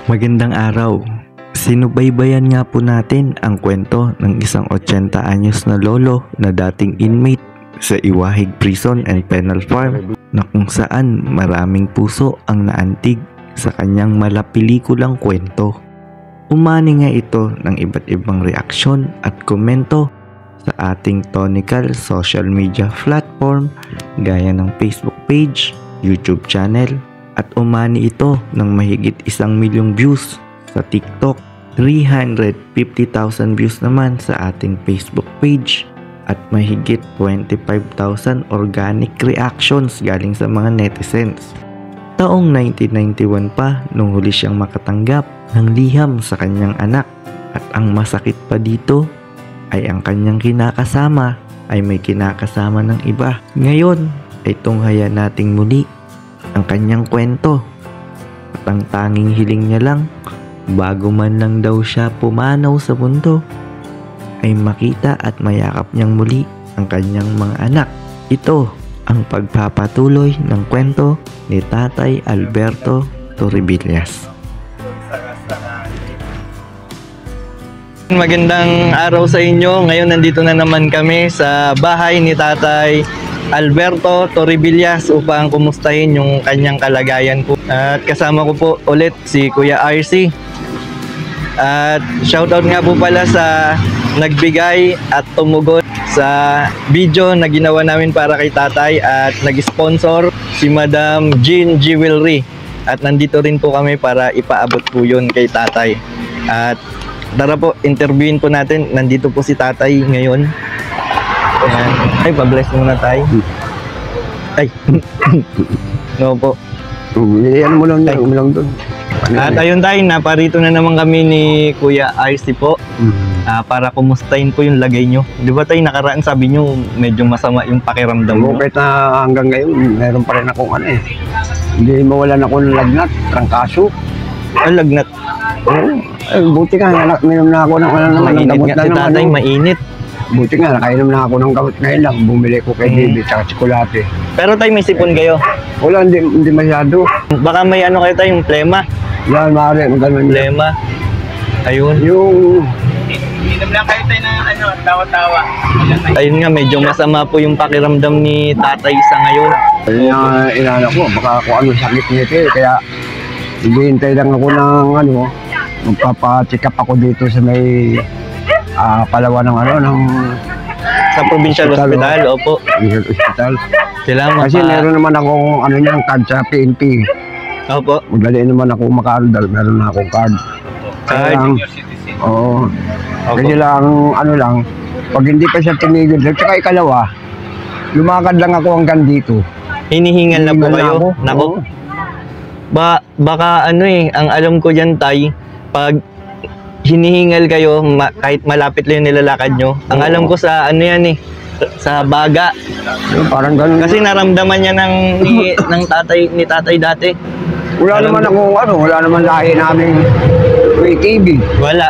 Magandang araw. Sinubaybayan nga po natin ang kwento ng isang 80 anyos na lolo na dating inmate sa Iwahig Prison and Penal Farm na kung saan maraming puso ang naantig sa kanyang malapelikulang kwento. Umani nga ito ng iba't ibang reaksyon at komento sa ating Tonical social media platform gaya ng Facebook page, YouTube channel, at umani ito ng mahigit 1 milyong views sa TikTok, 350,000 views naman sa ating Facebook page, at mahigit 25,000 organic reactions galing sa mga netizens. Taong 1991 pa nung huli siyang makatanggap ng liham sa kanyang anak, at ang masakit pa dito ay ang kanyang kinakasama ay may kinakasama ng iba. Ngayon ay tunghaya nating muli ang kanyang kwento, at ang tanging hiling niya lang bago man lang daw siya pumanaw sa mundo ay makita at mayakap niyang muli ang kanyang mga anak. Ito ang pagpapatuloy ng kwento ni Tatay Alberto Torribillas. Magandang araw sa inyo. Ngayon nandito na naman kami sa bahay ni Tatay Alberto Torribillas upang kumustahin yung kanyang kalagayan po. At kasama ko po ulit si Kuya RC. At shoutout nga po pala sa nagbigay at tumugon sa video na ginawa namin para kay Tatay, at nag-sponsor si Madam Jean Jewelry. At nandito rin po kami para ipaabot po yun kay Tatay. At tara po, interviewin po natin. Nandito po si Tatay ngayon. Ayan. Ay, pa-bless muna tayo. Ay. No po. Ano mo lang doon. At ayun tayo, naparito na naman kami ni Kuya RC po. Para kumustahin po yung lagay nyo. Di ba tayo nakaraan sabi nyo medyo masama yung pakiramdam mo? Kahit na hanggang ngayon, meron pa rin akong hindi mawalan ako ng lagnat, trangkaso. Lagnat? Oo. Buti nga, minum na ako ng Mainit gamot nga si Tatay, mainit. Buti nga, nakainom na ako ng gamot ngayon lang. Bumili ko kay Bibi at tsokolate. Pero tayo may sipon kayo? Wala, hindi masyado. Baka may ano kayo tayo, yung plema? Yan, maaari, ganun. Plema. Ayun. Inom lang kayo tayo ng tawa-tawa. Ayun nga, medyo masama po yung pakiramdam ni Tatay sa ngayon. Ayun nga, inala ko, baka kung ano sakit nito eh. Kaya, hintay lang ako ng magpapacheck up ako dito sa may Palawan ng Sa Provincial Hospital, opo. Provincial Hospital. Salamat. Kasi meron naman akong card sa PNP. Opo. Madali naman ako makaandal, meron na akong card. Kaya lang, oo. Kasi lang, pag hindi pa siya tumigil, at saka ikalawa, lumakad lang ako hanggang dito. Hinihingal na po kayo? Ako. Nako. Baka ang alam ko dyan, Tay, pag hinihingal kayo, kahit malapit lang yung nilalakad nyo, ang alam ko sa sa baga. Parang ganun. Kasi naramdaman niya ng tatay dati. Wala naman lahi namin may TV. Wala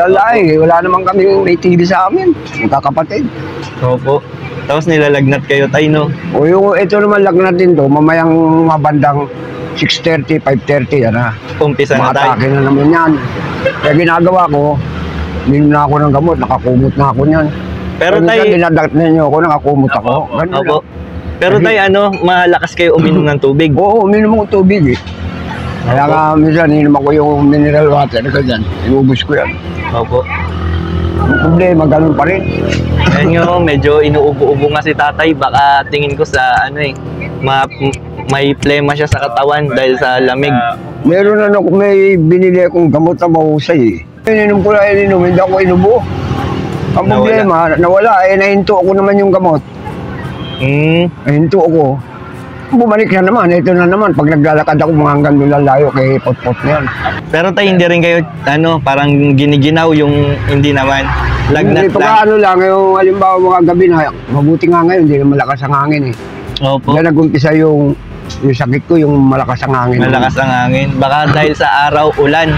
lahi. Wala naman kami may TV sa amin. Magkakapatid. Opo. Tapos nilalagnat kayo, Tay, no? O ito naman lagnat din to, mamayang mga bandang 6:30, 5:30, yan na. Umpisa na, Tay. Matake na naman yan. Kaya ginagawa ko, minom na ako ng gamot, nakakumot na ako niyan. Pero Tay, dinadat na niyo ako, nakakumot ako. Opo. Pero Tay, malakas kayo uminom ng tubig? Oo, uminom ako tubig eh. Kaya nga minsan, ininom ako yung mineral water ko dyan. Inubos ko yan. Opo. Ang problema, ganun pa rin. Ayun nga, medyo inuubo-ubo nga si Tatay. Baka tingin ko sa may plema siya sa katawan dahil sa lamig. Meron may binili akong gamot na mahusay eh. Ininom ko na hindi ako inubo. Ang problema, nawala nahinto ako naman yung gamot. Nahinto ako. Bumalik na naman, ito na naman. Pag naglalakad ako mga hanggang doon layo kay pot-pot na yan. Pero Tay, hindi rin kayo, parang giniginaw yung hindi naman. Lagnat lang. Lang, yung halimbawa mga gabi na, mabuti nga ngayon, hindi na malakas ang hangin eh. Opo. Kaya nag-umpisa yung sakit ko, yung malakas ang hangin. Malakas ang hangin. Baka dahil sa araw, ulan.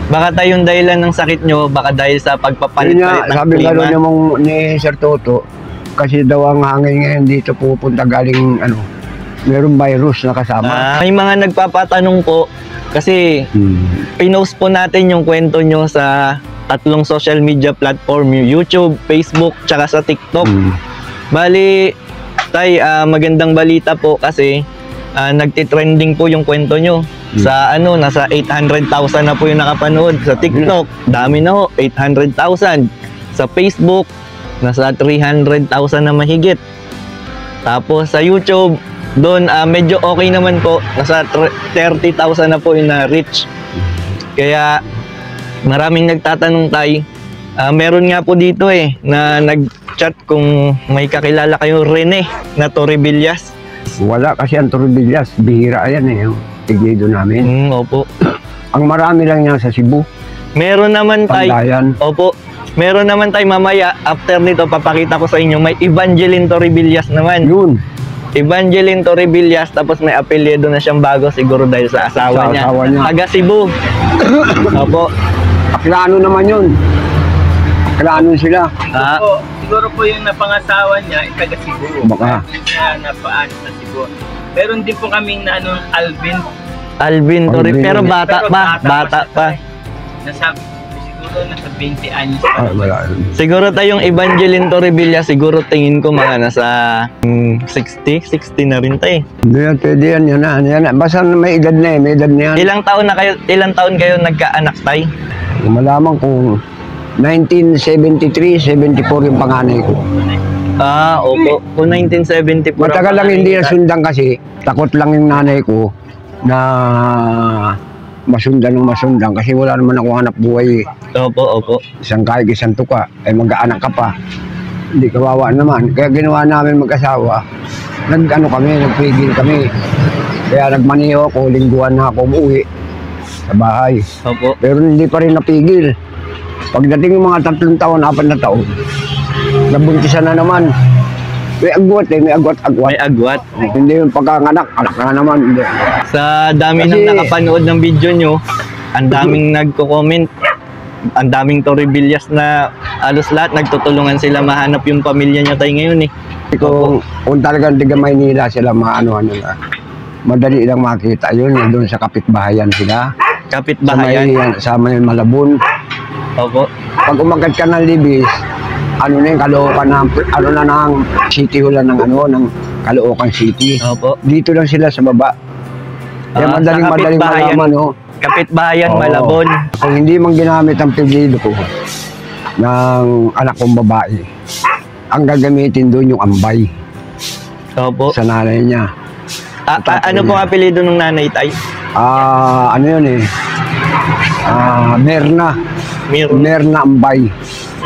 Baka tayo yung dahilan ng sakit nyo, baka dahil sa pagpapalit-palit ng sabi klima. Sabi ni Sir Toto, kasi daw ang hangin ngayon dito pupunta galing Meron virus na kasama. May mga nagpapatanong po kasi pinost po natin yung kwento nyo sa 3 social media platform, yung YouTube, Facebook, tsaka sa TikTok. Bali, tay, magandang balita po kasi nagtitrending po yung kwento nyo. Sa nasa 800,000 na po yung nakapanood. Sa TikTok, dami na ho, 800,000. Sa Facebook, nasa 300,000 na mahigit. Tapos sa YouTube, doon medyo okay naman po, nasa 30,000 na po yung na-reach. Kaya maraming nagtatanong, tay. Meron nga po dito na nag-chat kung may kakilala kayo Rene na Torribillas. Wala kasi ang Torribillas, bihira yan yung tignido namin. Opo. Ang marami lang yan sa Cebu. Meron naman, tay. Pandayan. Opo. Meron naman, tay, mamaya, after nito, papakita ko sa inyo, may Evangeline Torribillas naman. Yun. Evangeline Torribillas, tapos may apelyido na siyang bago siguro dahil sa asawa niya. Taga Cebu. Opo. Aklano naman yun. Aklano sila. Siguro po yung napangasawa niya, taga Cebu. Baka. Siya napaan sa Cebu. Meron din po kaming na Alvin Torribillas. Pero bata pa. Siguro nasa 20 anyos. Wala. Siguro tayong Evangeline Torribillas, siguro tingin ko mga nasa 60 na rin tayo. Hindi yan, pwede yan. Yan na. Basta may edad na may edad na yan. Ilang taon kayo nagkaanak, tay? Malaman kung 1973, 74 yung panganay ko. Opo. Kung 1974. Matagal lang hindi nasundan kasi. Takot lang yung nanay ko na masundan kasi wala naman ako hanap buhay. Opo. Isang kahit isang tuka, ay mag-aanak ka pa. Hindi kawawa naman. Kaya ginawa namin mag-asawa. Nagpigil kami. Kaya nagmaniho ako, lingguhan na ako umuwi sa bahay. Opo. Pero hindi pa rin napigil. Pagdating yung mga 3 taon, 4 na taon, nabuntisan na naman. May agwat. May agwat. Hindi yung pagkanganak, anak na naman. Hindi. Sa dami ng nakapanood ng video nyo, ang daming nagko-comment. Ang daming Torribillas na alos lahat nagtutulungan sila mahanap yung pamilya niya tayo ngayon Kung talagang tiga Maynila sila maano na. Madali lang makita yun. Doon sa kapitbahayan sila. Kapitbahayan? Sa Malabon. Opo. Pag umagat ka ng Libis, Caloocan ng City Hall ng Caloocan City. Opo. Dito lang sila sa baba. Kaya madaling malaman, Kapitbahayan, Malabon. Kung hindi man ginamit ang pilido ko ng anak kong babae, ang gagamitin doon yung ambay. Opo. Sa nanay niya. Ano pong apelido ng nanay, tay? Ano yun Merna. Merna Ambay.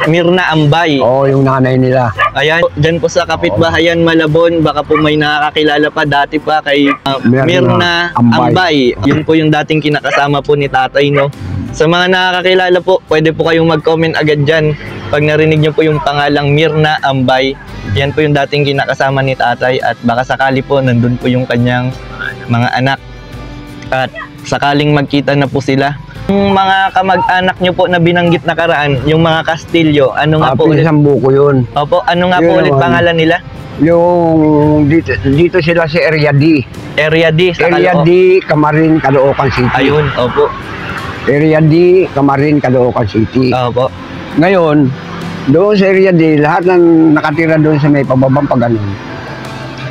Mirna Ambay. Oo, yung nanay nila. Ayan, dyan po sa Kapitbahayan, Malabon, baka po may nakakakilala pa dati pa kay Mirna Ambay. Yun po yung dating kinakasama po ni tatay, no? Sa mga nakakakilala po, pwede po kayong mag-comment agad dyan. Pag narinig nyo po yung pangalang Mirna Ambay, yan po yung dating kinakasama ni tatay at baka sakali po nandun po yung kanyang mga anak. At sakaling magkita na po sila. Yung mga kamag-anak nyo po na binanggit na karaan, yung mga Castillo, ano nga po ulit? Isang buko yun. Opo, ano nga po ulit pangalan nila? Yung dito sila sa Area D. Area D sa Area D, Camarin, Caloocan City. Ayun, opo. Area D, Camarin, Caloocan City. Opo. Ngayon, doon sa Area D, lahat ng nakatira doon sa may pababang pag-anon,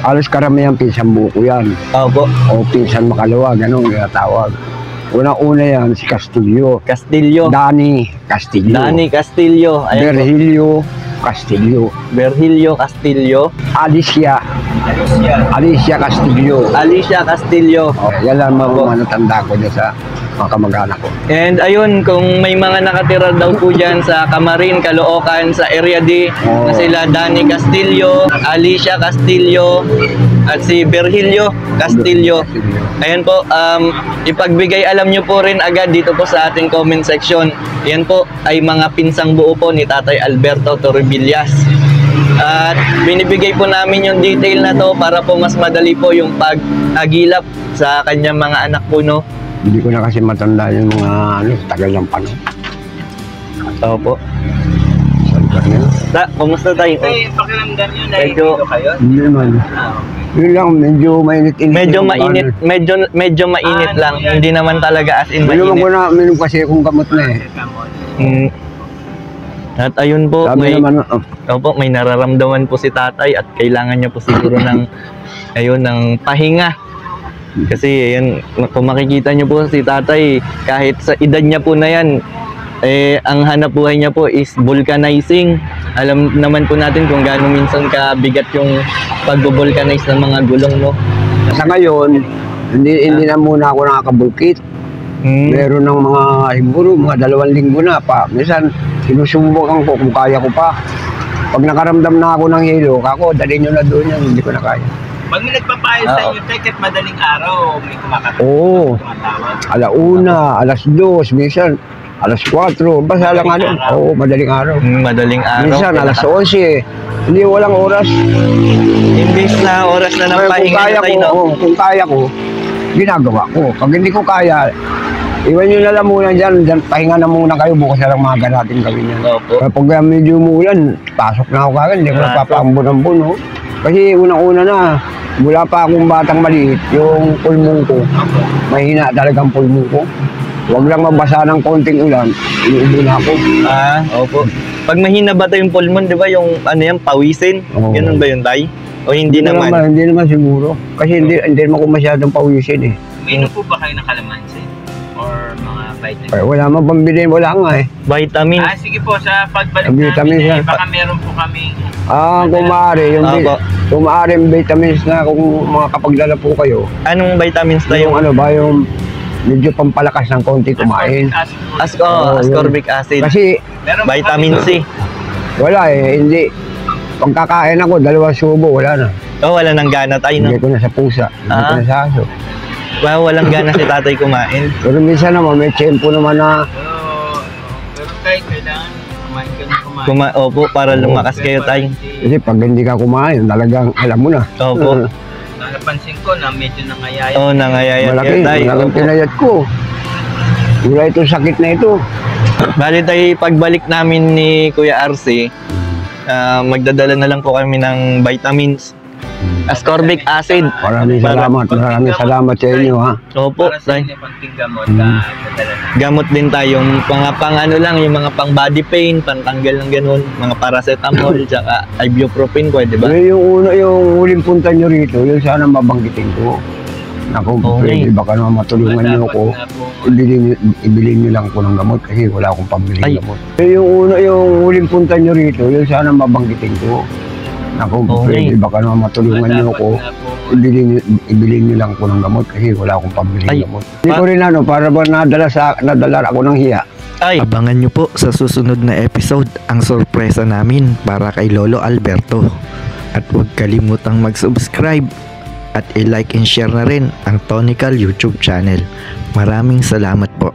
halos karamihan pinsan buko yan. Opo. O pinsan makalawa, gano'n tawag. Unang-una yan, si Castillo. Dani Castillo. Ayun, Virgilio Castillo. Virgilio Castillo. Alicia Castillo. Yan lang mga natanda ko dyan sa mga kamag-anak ko. And ayun, kung may mga nakatira daw po dyan sa Camarin, Caloocan, sa Area D, na sila Dani Castillo, Alicia Castillo, at si Virgilio Castillo. Ayan po, ipagbigay alam nyo po rin agad dito po sa ating comment section. Yan po ay mga pinsang buo po ni Tatay Alberto Torribillas. At binibigay po namin yung detail na to para po mas madali po yung pag-agilap sa kanyang mga anak po, no? Hindi ko na kasi matanda yung mga tagal ng panahon. Opo. lugar na yun. Kumusta tayo? Tay, pakiramdam nyo na Medyo- dito kayo? Hindi naman. Yun lang, medyo mainit-init. Medyo yung mainit, ano. medyo mainit lang. Hindi naman talaga as in Minum ko mainit. na, minum kasi akong gamot na eh. Mm. At ayun po, Sabi naman, opo, may nararamdaman po si tatay at kailangan niya po siguro ng ng pahinga. Kasi ayun, kung makikita niyo po si tatay, kahit sa edad niya po na yan, ang hanap buhay niya po is vulcanizing. Alam naman po natin kung gaano minsan kabigat yung pagbo-vulcanize ng mga gulong, no? sa ngayon, hindi na muna ako nakakabulkit. Meron ng mga siguro, mga 2 linggo na pa. Minsan, sinusubukan ko kung kaya ko pa. Pag nakaramdam na ako ng hilo, ako, dalhin nyo na doon yan, hindi ko na kaya. Pag may nagpapayo sa inyo, tay, kahit madaling araw, may kumakatawa. Oo, Tumatawag. 1:00, 2:00, minsan, 4:00, basta lang ano. Oo, madaling araw. Madaling araw. Minsan, 11:00, hindi walang oras. Imbis na oras na ng Kaya kung pahinga kaya na ko, tayo, no? kung kaya ko, ginagawa ko. Pag hindi ko kaya, iwan nyo na lang muna dyan, pahinga na muna kayo, bukas na lang maaga natin gawin yan. Opo. Kaya pag medyo umuulan, pasok na ako kagad, hindi ko nagpapaambon-ambon. No? Kasi unang-una na, mula pa akong batang maliit, yung pulmong ko, mahina talagang pulmong ko. Huwag lang mabasa ng konting ulan, inuubo na ako. Opo. Pag mahina ba tayong pulmon, di ba yung pawisin? Oo. Ganun ba yun, tay? O hindi naman? Hindi naman siguro. Kasi hindi naman ko masyadong pawisin eh. Uminom po ba kayo ng kalamansi? Or mga vitamins? Ay, wala man pambili, wala nga eh. Vitamin. Sige po, sa pagbalik Vitamins namin, yan. baka meron po kami. Kung maaari, Opo. kung maaari yung vitamins na kung mga kapagdala po kayo, Anong vitamins yung tayo? ano ba, yung medyo pampalakas ng konti kumain. Ascorbic acid. Kasi Vitamin C. wala eh, hindi. Pag kakain ako, 2 subo, wala na. Wala nang gana tayo, no? Hindi ko na sa pusa, hindi ko na sa aso. Walang gana si tatay kumain. Pero minsan naman, may tiyempo naman na, Pero tayo, kailangan kumain ka na kumain. Opo, para lumakas kayo, tay. kasi pag hindi ka kumain, talagang alam mo na. Opo. Napansin ko na medyo nangayayat. Nangayayat Malaki, kayo, tay. malaking pinayat ko. Wala itong sakit na ito. Bali tayo, pagbalik namin ni Kuya RC, magdadala na lang po kami ng vitamins. Ascorbic acid. Maraming salamat sa inyo ha. Opo, Para sa tay. inyo, konting gamot na dadala na. Gamot din tayo, yung mga yung mga pang body pain, pantanggal ng ganun, mga paracetamol, tsaka ibuprofen ko, di ba? Yung huling punta nyo rito, yun sana mabanggitin ko. Naku, Okay. pwede baka naman matulungan nyo ko. Ibili nyo lang ko ng gamot kasi wala akong pambili ng gamot. Yung huling punta nyo rito, yun sana mabanggitin ko. Naku, Okay. pwede baka naman matulungan nyo ko. Ibili nyo lang ko ng gamot kasi wala akong pambili ng gamot. Hindi ko rin para ba nadala ako ng hiya. Abangan nyo po sa susunod na episode ang sorpresa namin para kay Lolo Alberto. At huwag kalimutang mag-subscribe at i-like and share na rin ang Tonical YouTube channel. Maraming salamat po.